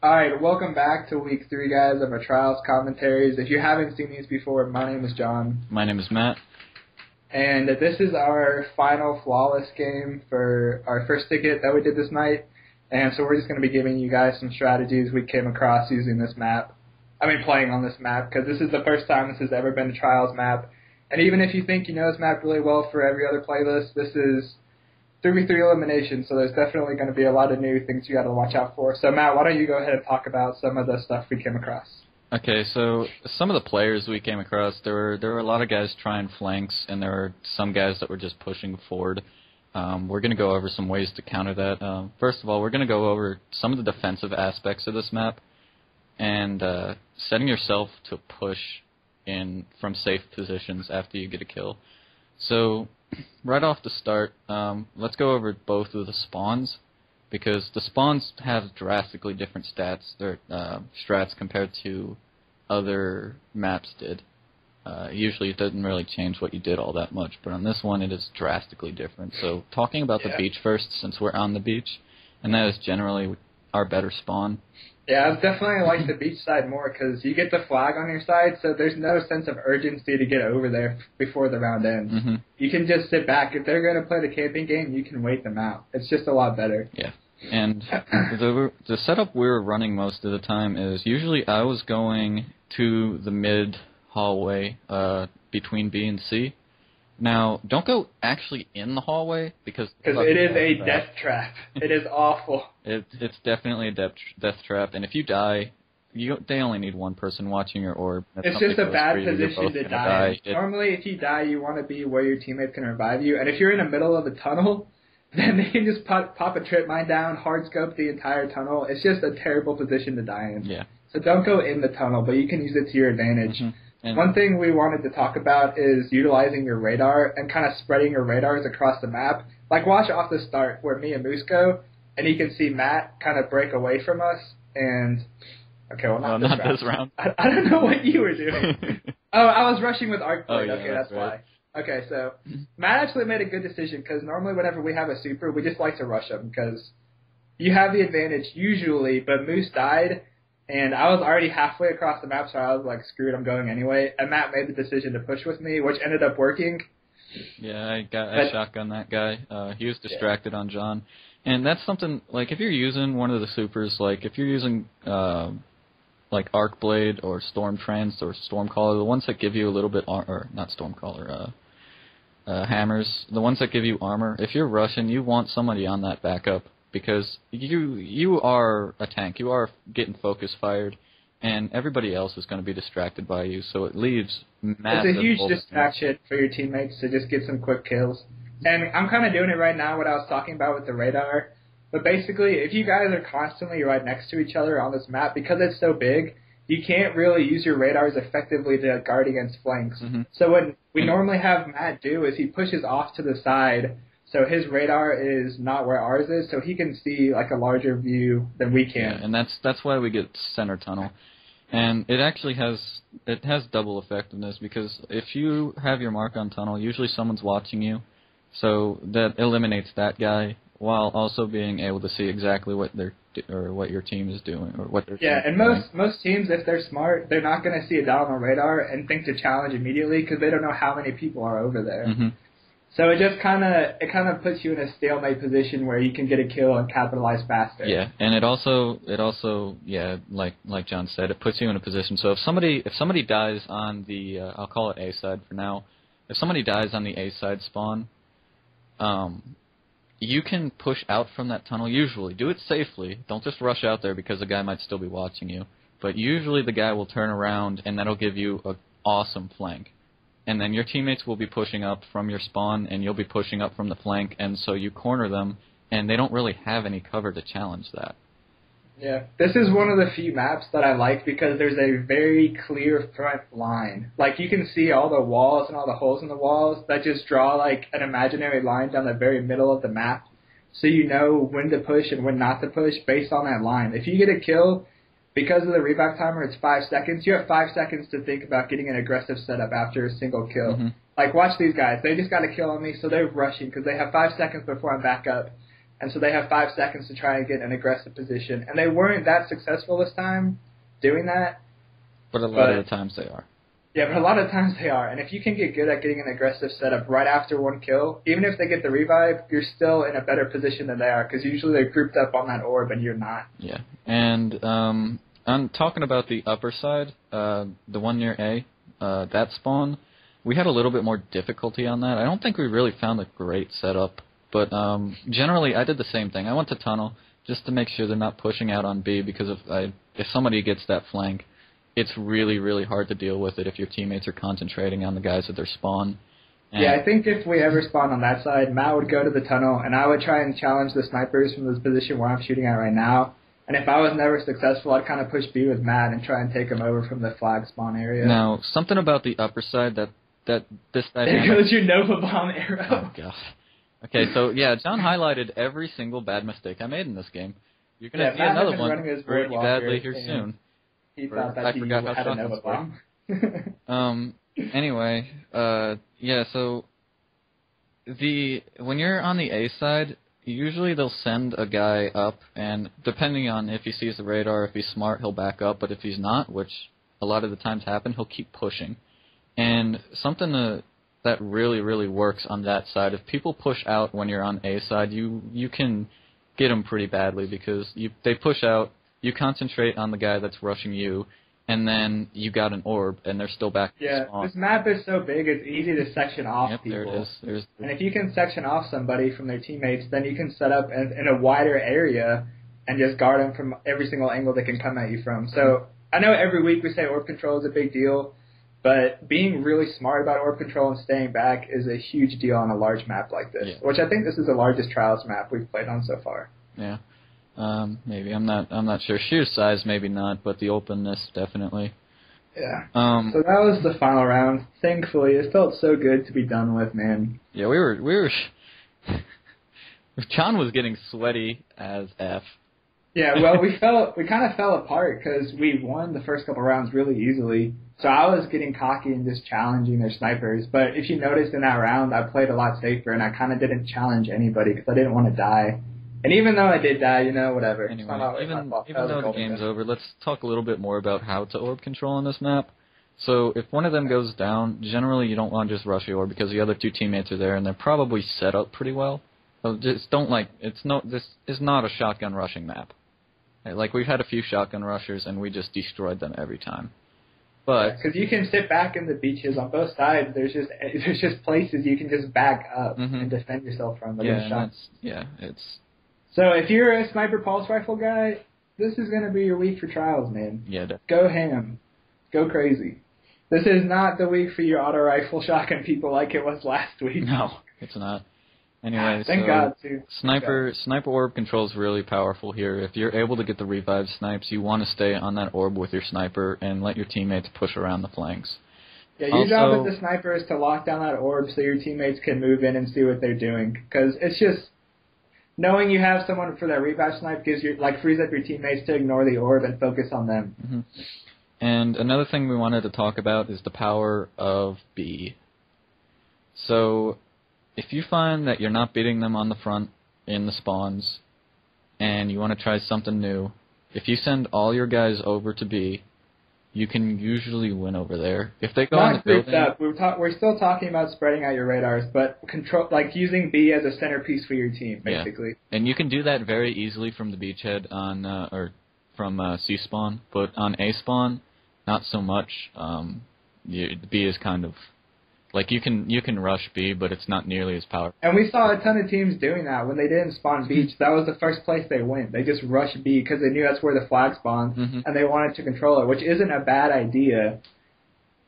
Alright, welcome back to week 3, guys, of our trials commentaries. If you haven't seen these before, my name is John. My name is Matt. And this is our final flawless game for our first ticket that we did this night. And so we're just going to be giving you guys some strategies we came across using this map. Playing on this map, because this is the first time this has ever been a trials map. And even if you think you know this map really well for every other playlist, this is 3v3 elimination, so there's definitely going to be a lot of new things you got to watch out for. So Matt, why don't you go ahead and talk about some of the stuff we came across? Okay, so some of the players we came across, there were a lot of guys trying flanks, and there were some guys that were just pushing forward. We're going to go over some ways to counter that. First of all, we're going to go over some of the defensive aspects of this map, and setting yourself to push in from safe positions after you get a kill. So right off the start, let's go over both of the spawns, because the spawns have drastically different stats, their strats compared to other maps did. Usually it doesn't really change what you did all that much, but on this one it is drastically different. So talking about the beach first, since we're on the beach, and that is generally our better spawn. Yeah, I definitely like the beach side more because you get the flag on your side, so there's no sense of urgency to get over there before the round ends. Mm-hmm. You can just sit back. If they're going to play the camping game, you can wait them out. It's just a lot better. Yeah, and the setup we were running most of the time is usually I was going to the mid hallway between B and C. Now, don't go actually in the hallway because it is a death trap. It is awful. It's definitely a death trap, and if you die, they only need one person watching your orb. It's just a bad position to die in. Normally, if you die, you want to be where your teammate can revive you, and if you're in the middle of a tunnel, then they can just pop a trip mine down, hard scope the entire tunnel. It's just a terrible position to die in. Yeah. So don't go in the tunnel, but you can use it to your advantage. Mm-hmm. And one thing we wanted to talk about is utilizing your radar and kind of spreading your radars across the map. Like, watch off the start where me and Moose go, and you can see Matt kind of break away from us. And okay, well, not this round. I don't know what you were doing. Oh, I was rushing with Arc Blade. Yeah, okay, that's why. Okay, so Matt actually made a good decision because normally whenever we have a super, we just like to rush them because you have the advantage usually. But Moose died. And I was already halfway across the map, so I was like, screw it, I'm going anyway. And Matt made the decision to push with me, which ended up working. Yeah, I shotgun that guy. He was distracted on John. And that's something, like, if you're using one of the supers, like, if you're using, like, Arc Blade or Storm Trance or Stormcaller, the ones that give you a little bit, or not Stormcaller, Hammers, the ones that give you armor, if you're rushing, you want somebody on that backup. Because you are a tank, you are getting focus fired, and everybody else is going to be distracted by you, so it leaves massive... It's a huge distraction for your teammates to just get some quick kills. And I'm kind of doing it right now, what I was talking about with the radar. But basically, if you guys are constantly right next to each other on this map, because it's so big, you can't really use your radars effectively to guard against flanks. Mm-hmm. So what we normally have Matt do is he pushes off to the side. So his radar is not where ours is, so he can see like a larger view than we can. Yeah, and that's why we get center tunnel. And it actually has double effectiveness because if you have your mark on tunnel, usually someone's watching you, so that eliminates that guy while also being able to see exactly what what your team is doing or what they're doing. Yeah, and most teams, if they're smart, they're not going to see a dot on the radar and think to challenge immediately because they don't know how many people are over there. Mm-hmm. So it just kind of puts you in a stalemate position where you can get a kill and capitalize faster. Yeah, and it also like John said, it puts you in a position. So if somebody dies on the I'll call it A side for now. If somebody dies on the A side spawn, you can push out from that tunnel. Usually, do it safely. Don't just rush out there because the guy might still be watching you. But usually the guy will turn around and that'll give you an awesome flank. And then your teammates will be pushing up from your spawn, and you'll be pushing up from the flank, and so you corner them, and they don't really have any cover to challenge that. Yeah, this is one of the few maps that I like because there's a very clear front line. Like, you can see all the walls and all the holes in the walls that just draw, like, an imaginary line down the very middle of the map, so you know when to push and when not to push based on that line. If you get a kill... Because of the revive timer, it's 5 seconds. You have 5 seconds to think about getting an aggressive setup after a single kill. Mm-hmm. Like, watch these guys. They just got a kill on me, so they're rushing because they have 5 seconds before I'm back up. and so they have 5 seconds to try and get an aggressive position. And they weren't that successful this time doing that. But a lot of the times they are. Yeah, but a lot of times they are. And if you can get good at getting an aggressive setup right after one kill, even if they get the revive, you're still in a better position than they are, because usually they're grouped up on that orb and you're not. Yeah. And I'm talking about the upper side, the one near A, that spawn. We had a little bit more difficulty on that. I don't think we really found a great setup. But generally, I did the same thing. I went to tunnel just to make sure they're not pushing out on B, because if somebody gets that flank, it's really, really hard to deal with it if your teammates are concentrating on the guys at their spawn. And yeah, I think if we ever spawned on that side, Matt would go to the tunnel, and I would try and challenge the snipers from this position where I'm shooting at right now. And if I was never successful, I'd kind of push B with Matt and try and take him over from the flag spawn area. Now, something about the upper side that this dynamic... There goes your Nova Bomb arrow. Oh, God. Okay, so, yeah, John highlighted every single bad mistake I made in this game. You're going to see another one pretty badly here soon. He thought that he had a Nova Bomb. Anyway, yeah, so when you're on the A side, usually they'll send a guy up, and depending on if he sees the radar, if he's smart, he'll back up, but if he's not, which a lot of the times happen, he'll keep pushing. And something that really, really works on that side, if people push out when you're on A side, you can get them pretty badly, because they push out, you concentrate on the guy that's rushing you, and then you got an orb, and they're still back to spawn. This map is so big, it's easy to section off people. There it is. And if you can section off somebody from their teammates, then you can set up in a wider area and just guard them from every single angle they can come at you from. So I know every week we say orb control is a big deal, but being really smart about orb control and staying back is a huge deal on a large map like this, which I think this is the largest Trials map we've played on so far. Yeah. Maybe I'm not sure. Sheer size, maybe not, but the openness, definitely. Yeah. So that was the final round. Thankfully, it felt so good to be done with, man. Yeah, we were. John was getting sweaty as F. Yeah, well, we kind of fell apart because we won the first couple rounds really easily. So I was getting cocky and just challenging their snipers. But if you noticed in that round, I played a lot safer, and I kind of didn't challenge anybody because I didn't want to die. And even though I did die, whatever. Anyway, even though the game's over, let's talk a little bit more about how to orb control on this map. So if one of them goes down, generally you don't want to just rush the orb because the other two teammates are there and they're probably set up pretty well. So just this is not a shotgun rushing map. Like, we've had a few shotgun rushers and we just destroyed them every time. But because you can sit back in the beaches on both sides, there's just places you can just back up and defend yourself from against shots. So if you're a sniper pulse rifle guy, this is going to be your week for Trials, man. Yeah. Go ham. Go crazy. This is not the week for your auto rifle shotgun people like it was last week. No, it's not. Anyway, Thank God, too. Sniper orb control is really powerful here. If you're able to get the revive snipes, you want to stay on that orb with your sniper and let your teammates push around the flanks. Yeah, your job as the sniper is to lock down that orb so your teammates can move in and see what they're doing. Because it's just... knowing you have someone for that revive snipe frees up your teammates to ignore the orb and focus on them. Mm-hmm. And another thing we wanted to talk about is the power of B. So if you find that you're not beating them on the front in the spawns and you want to try something new, if you send all your guys over to B, you can usually win over there. If they go in the building, up. We're still talking about spreading out your radars, but using B as a centerpiece for your team, basically. Yeah. And you can do that very easily from the beachhead or from C spawn, but on A spawn, not so much. B is kind of like you can rush B, but it's not nearly as powerful. And we saw a ton of teams doing that when they didn't spawn beach. That was the first place they went. They just rushed B because they knew that's where the flag spawned, and they wanted to control it, which isn't a bad idea.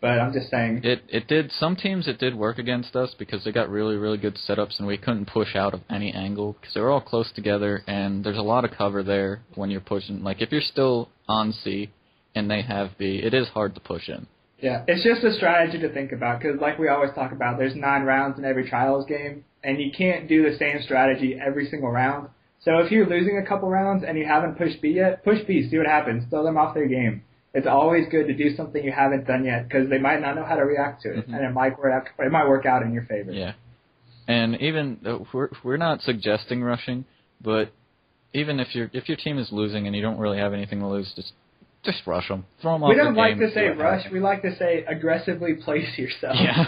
But I'm just saying it did. Some teams it did work against us because they got really, really good setups, and we couldn't push out of any angle because they were all close together, and there's a lot of cover there when you're pushing. Like if you're still on C and they have B, it is hard to push in. Yeah, it's just a strategy to think about because, like we always talk about, there's 9 rounds in every Trials game, and you can't do the same strategy every single round. So if you're losing a couple rounds and you haven't pushed B yet, push B, see what happens, throw them off their game. It's always good to do something you haven't done yet because they might not know how to react to it, and it might work out in your favor. Yeah, and even we're not suggesting rushing, But even if your team is losing and you don't really have anything to lose, just rush them. Throw them off We the don't like game, to say rush. We like to say aggressively place yourself. Yeah.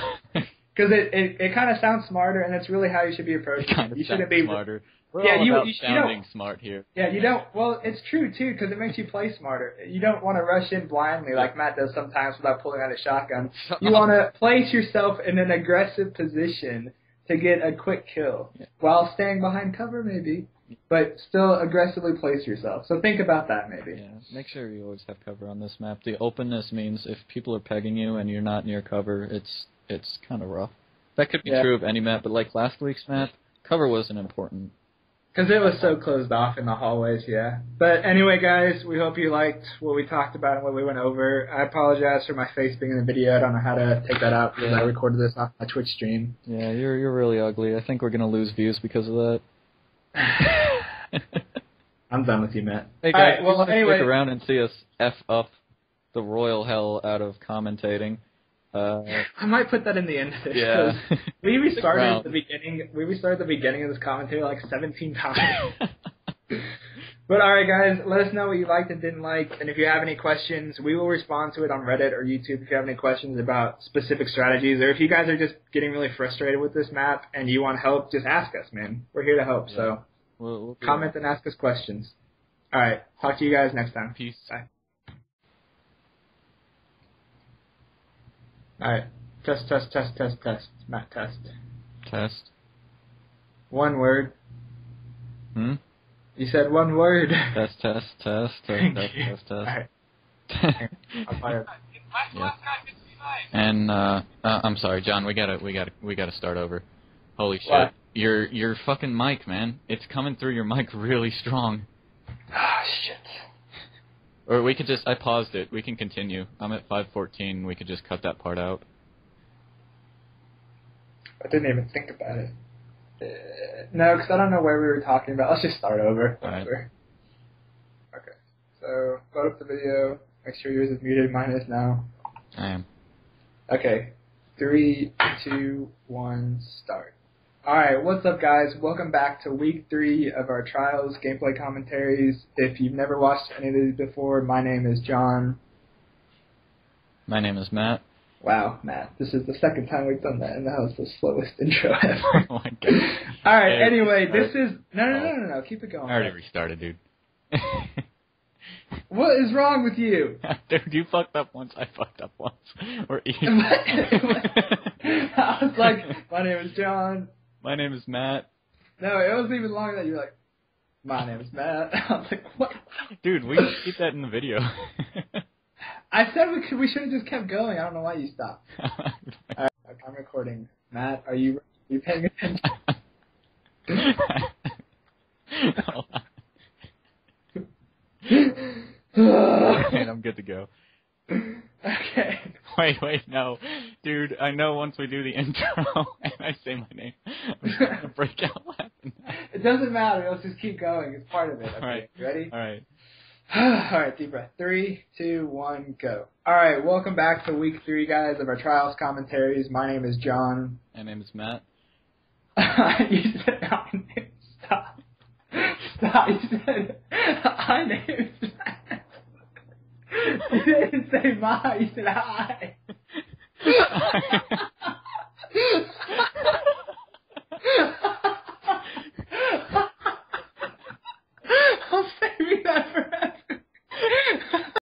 Because it kind of sounds smarter, and it's really how you should be approaching it. You shouldn't be smarter. We're all about sounding smart here. Yeah, you don't. Well, it's true too, because it makes you play smarter. You don't want to rush in blindly like Matt does sometimes without pulling out a shotgun. You want to place yourself in an aggressive position to get a quick kill while staying behind cover, maybe, but still aggressively place yourself. So think about that, maybe. Yeah, make sure you always have cover on this map. The openness means if people are pegging you and you're not near cover, it's kind of rough. That could be true of any map, but like last week's map, cover wasn't important. Because it was so closed off in the hallways, yeah. But anyway, guys, we hope you liked what we talked about and what we went over. I apologize for my face being in the video. I don't know how to take that out because I recorded this off my Twitch stream. Yeah, you're really ugly. I think we're going to lose views because of that. I'm done with you, Matt. Hey, guys, well, anyway, stick around and see us F up the royal hell out of commentating. I might put that in the end of this. Yeah. We restarted the beginning. We restarted the beginning of this commentary like 17 times. But all right, guys, let us know what you liked and didn't like, and if you have any questions, we will respond to it on Reddit or YouTube. If you have any questions about specific strategies, or if you guys are just getting really frustrated with this map and you want help, just ask us, man. We're here to help. Yeah. So we'll comment and ask us questions. All right, talk to you guys next time. Peace. Bye. All right. Test. Matt, test. Test. One word. Hmm? You said one word. Test. Test. All right. I'm fired. Yeah. And I'm sorry, John. We gotta start over. Holy shit! What? Your fucking mic, man. It's coming through your mic really strong. Ah, shit. Or we could I paused it. We can continue. I'm at 5:14. We could just cut that part out. I didn't even think about it. No, because I don't know where we were talking about. Let's just start over. All right. Okay. So, load up the video. Make sure yours is muted. Mine is now. I am. Okay. 3, 2, 1, start. Alright, what's up, guys? Welcome back to week 3 of our Trials gameplay commentaries. If you've never watched any of these before, my name is John. My name is Matt. Wow, Matt, this is the second time we've done that, and that was the slowest intro ever. Oh my god. Alright, anyway, this is... No, keep it going. I already restarted, dude. What is wrong with you? Dude, you fucked up once, I fucked up once. We're even. I was like, my name is John. My name is Matt. No, it wasn't even longer than that. You were like, my name is Matt. I was like, what? Dude, we should keep that in the video. I said we should have just kept going. I don't know why you stopped. Alright, I'm recording. Matt, are you paying attention? Hold on. Okay, I'm good to go. Okay. Wait, no. Dude, I know once we do the intro and I say my name, I'm just going to break out laughing. It doesn't matter. Let's just keep going. It's part of it. Okay, Alright. you ready? Alright. Alright, deep breath. 3, 2, 1, go. Alright, welcome back to week 3, guys, of our Trials commentaries. My name is John. My name is Matt. You said, stop. Stop. You said, my name is Matt. You didn't say my, you said I.